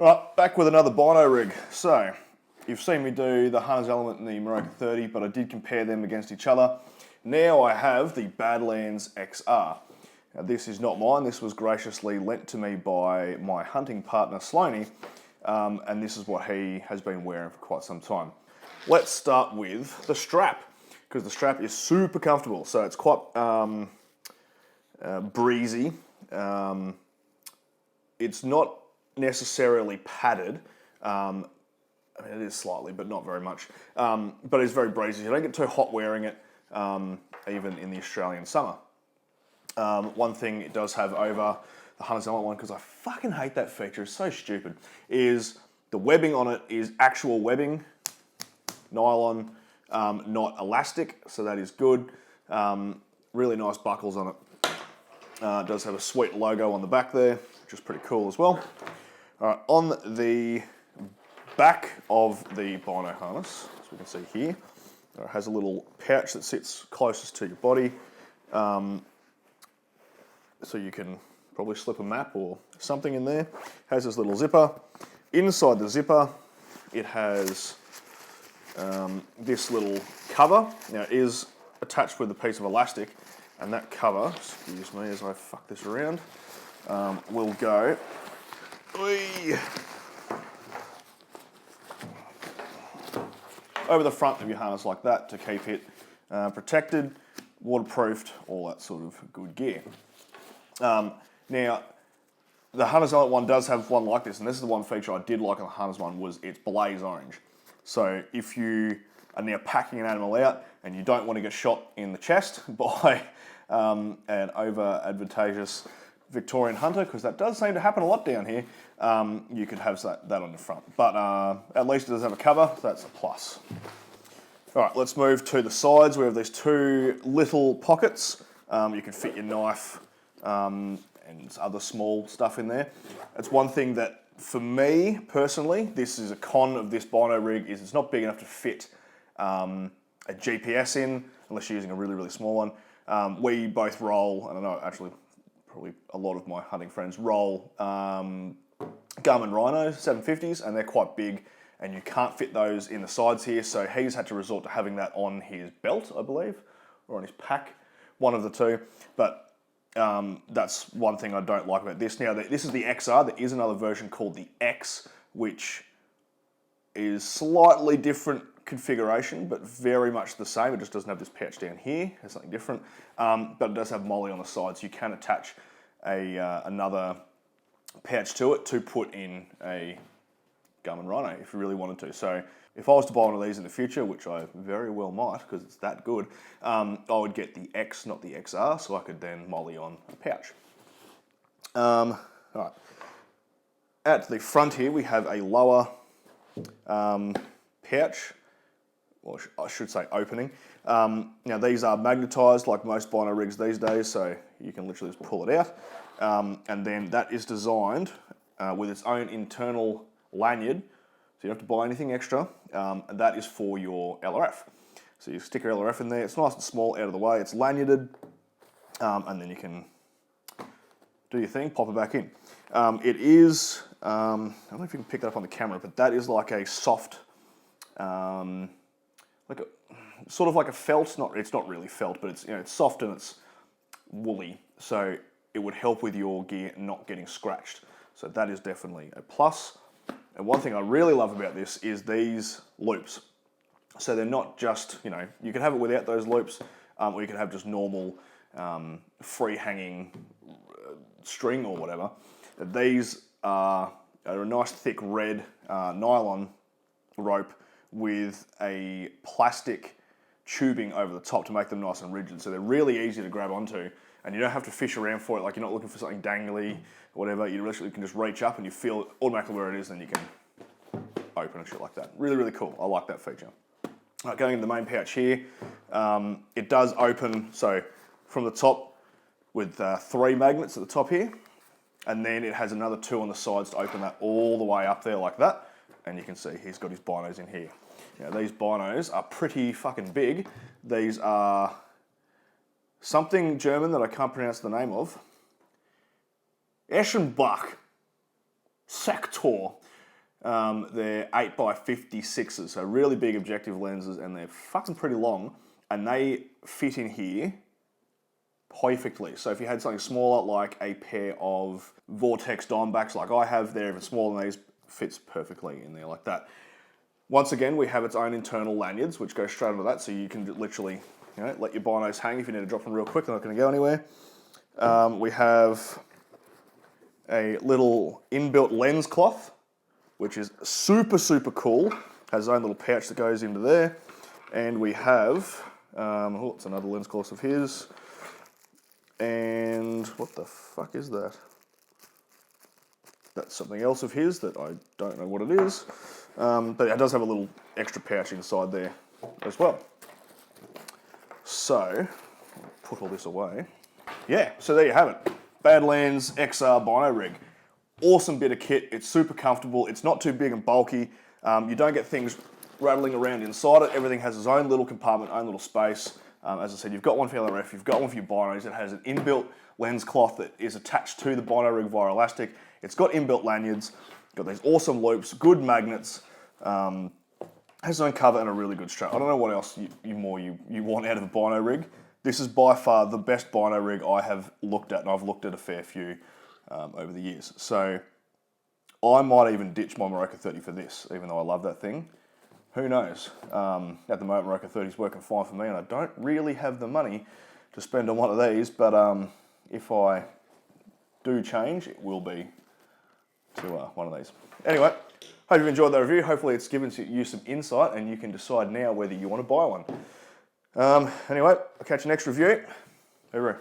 Right, back with another bino rig. So, you've seen me do the Hunter's Element and the Morocco 30, but I did compare them against each other. Now I have the Badlands XR. Now this is not mine, this was graciously lent to me by my hunting partner Sloaney, and this is what he has been wearing for quite some time. Let's start with the strap, because the strap is super comfortable, so it's quite breezy. It's not necessarily padded. I mean, it is slightly, but not very much. But it's very breezy. You don't get too hot wearing it, even in the Australian summer. One thing it does have over the Hunter's Element one, because I fucking hate that feature, it's so stupid, is the webbing on it is actual webbing, nylon, not elastic, so that is good. Really nice buckles on it. It does have a sweet logo on the back there, which is pretty cool as well. All right, on the back of the bino harness, as we can see here, it has a little pouch that sits closest to your body, so you can probably slip a map or something in there. It has this little zipper. Inside the zipper, it has this little cover. Now it is attached with a piece of elastic, and that cover, excuse me as I fuck this around, will go over the front of your harness like that to keep it protected, waterproofed, all that sort of good gear. Now, the Hunter's Element one does have one like this, and this is the one feature I did like on the Hunter's one, was it's blaze orange. So if you are now packing an animal out and you don't want to get shot in the chest by an over advantageous Victorian hunter, because that does seem to happen a lot down here, you could have that on the front. But at least it does have a cover, so that's a plus. All right, let's move to the sides. We have these two little pockets. You can fit your knife and other small stuff in there. It's one thing that, for me personally, this is a con of this bino rig, is it's not big enough to fit a GPS in, unless you're using a really, really small one. We both roll, and I know actually probably a lot of my hunting friends roll Garmin Rhino 750s, and they're quite big, and you can't fit those in the sides here, so he's had to resort to having that on his belt, I believe, or on his pack, one of the two. But that's one thing I don't like about this. Now, this is the XR. There is another version called the X, which is slightly different configuration, but very much the same. It just doesn't have this pouch down here. It's something different. But it does have molly on the side, so you can attach another pouch to it to put in a Garmin Rhino if you really wanted to. So if I was to buy one of these in the future, which I very well might because it's that good, I would get the X, not the XR, so I could then molly on a pouch. All right. At the front here, we have a lower pouch, or I should say opening. Now these are magnetised like most bino rigs these days, so you can literally just pull it out. And then that is designed with its own internal lanyard, so you don't have to buy anything extra, and that is for your LRF. So you stick your LRF in there, it's nice and small, out of the way, it's lanyarded, and then you can do your thing, pop it back in. It is, I don't know if you can pick that up on the camera, but that is like a soft, sort of like a felt, it's not really felt, but it's, it's soft and it's woolly, so it would help with your gear not getting scratched. So that is definitely a plus. And one thing I really love about this is these loops. So they're not just, you can have it without those loops, or you can have just normal free hanging string or whatever. These are a nice thick red nylon rope with a plastic tubing over the top to make them nice and rigid. So they're really easy to grab onto, and you don't have to fish around for it. Like, you're not looking for something dangly or whatever. You literally can just reach up and you feel automatically where it is, and you can open and shit like that. Really, really cool. I like that feature. All right, going into the main pouch here, it does open, so from the top with 3 magnets at the top here, and then it has another 2 on the sides to open that all the way up there like that. And you can see he's got his binos in here. Now, these binos are pretty fucking big. These are something German that I can't pronounce the name of. Eschenbach Sector. They're 8x56s, so really big objective lenses, and they're fucking pretty long, and they fit in here perfectly. So if you had something smaller, like a pair of Vortex Diamondbacks like I have, they're even smaller than these, fits perfectly in there like that. Once again, we have its own internal lanyards, which go straight into that, so you can literally, let your binos hang if you need to drop them real quick. They're not going to go anywhere. We have a little inbuilt lens cloth, which is super, super cool. Has its own little pouch that goes into there. And we have, it's another lens cloth of his. And what the fuck is that? That's something else of his that I don't know what it is. But it does have a little extra pouch inside there as well. So, I'll put all this away. Yeah, so there you have it. Badlands XR Bino Rig. Awesome bit of kit. It's super comfortable. It's not too big and bulky. You don't get things rattling around inside it. Everything has its own little compartment, own little space. As I said, you've got one for your LRF, you've got one for your binos. It has an inbuilt lens cloth that is attached to the Bino Rig via elastic. It's got inbuilt lanyards, got these awesome loops, good magnets, has its own cover and a really good strap. I don't know what else you want out of a Bino Rig. This is by far the best Bino Rig I have looked at, and I've looked at a fair few over the years. So I might even ditch my Morocco 30 for this, even though I love that thing. Who knows? At the moment, Morocco 30 is working fine for me, and I don't really have the money to spend on one of these, but if I do change, it will be to one of these. Anyway, hope you've enjoyed that review. Hopefully it's given you some insight, and you can decide now whether you want to buy one. Anyway, I'll catch you next review. Hooroo.